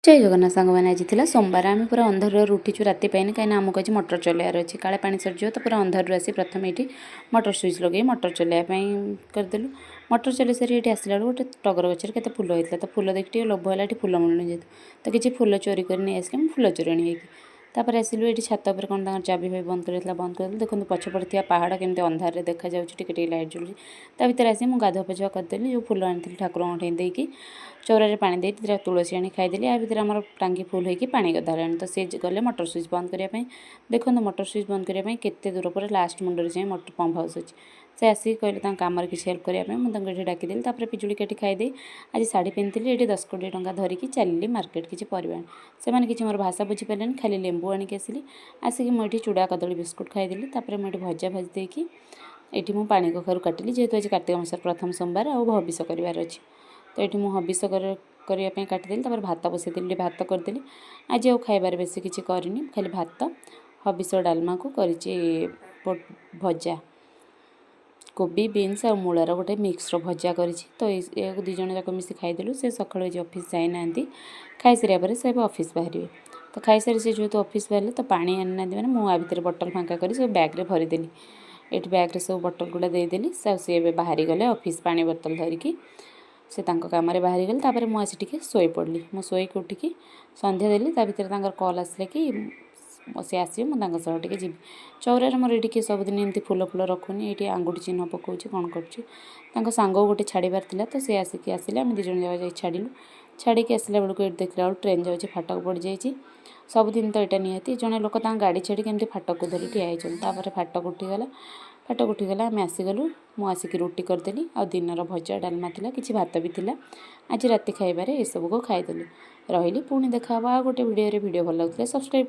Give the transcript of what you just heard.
जय जगन्नाथ सांग मैंने आज थी सोमवार आम पूरा अंधार उठीचु राति कहीं आमको आज मटर चलार अच्छे काले पानी सरीज तो पूरा अंधार आसी प्रथम ये मटर स्विच लगे मटर चलैयापाई करदेलु मटर चल सारी ये आसला गोटे टगर गचर के फुल होता तो फुल देखिए लोभ है फुल मिलूनी जेहतु तो किसी फुल चोरी कर नहीं आसिले फुल चोरी तापर आसिलु ये छात पर कौन चाबी भाई बंद कर बंद कर देखो पछपटे पहाड़ केमती अंधार देखा टे लाइट जलुची ता भर आसी मुझे गाधुआ पछुआ करदेली जो फुल आनी ठाकुर देकी चौरारे पानी दे तुलसी आनी खाईदेली आ भर आम टांगी फुल होगी पानी गधा तो सी गले मटर स्विच बंद करने देखो मटर स्विच बंद करने केते दूर पर लास्ट मुंडे जाए मटर पंप हाउस अच्छे से आसिक कहले कम किसी हेल्प करने मुझे डाकिदेली तापर पिजुड़ी काटी खाईदे आज शाढ़ी पिंधि ये 10-20 टंका धरिकी चलि मार्केट किसी परिवार से किसी मोर भाषा बुझीपारे खाली लेंबू आनिक आसिली आसिक मुझे चूड़ा कदली बिस्कुट खाईदेली तापर मुझे भजा भाजी देकी ये मुझे पानी कखारू काटिली जेहेतु आज कार्तिक मासर प्रथम सोमवार आ भविष्य करार अच्छी तो ये मुझे हविष्य करने काटिदेली तापर भात बसईदेली भात करदेली आज आउ खाइबार बेसी किसी करनी खाली भात हविष्य डालमा को करी भजा कोबी बीन्स और मूलार गोटे मिक्सर भजा करी तो ये दुज जाक मिसी खाईदेलु से सका ऑफिस जाई ना खाई सारे से ऑफिस बाहर तो खाई सारी से जो ऑफिस बाहर तो पानी आनी ना मैंने मुझे भितर बटल फाँका कर सब बैग्रे भरीदेली ये बैग्रे सब बटल गुड़ा देदेली सी बाहरी गले ऑफिस पानी बोतल धरिकी से कम बाहरी गले तापर मुझे टी शोई पड़ी मुझे शोक उठिकी संध्या देली भर कल आसला कि सी आस मुझे जी चौरार मोर ये सबुदिन एमती फुल फुल रखुनी ये आंगुठी चिन्ह पकाऊँ कौन कर सांग गोटे छाड़बार तो सी आसिक आसिले आम दिज जाए छाड़ू छाड़ी आसला बेलू ये देखला ट्रेन जाऊँगी फाटक पड़ जाए सबुदिन तो यहाँ निहती जड़े लोक गाड़ी छाड़ी केमती फाटक को धरी ठिया फाटक उठीगला आम आसीगलु मुझे आसिक रुटी करदेली आ दिनर भजा डालमा था कि भात भी था आज राति खाइबार ये सब को खाईदेली रही पुणी देखा गोटे भिडियो भल लगे सब्सक्राइब।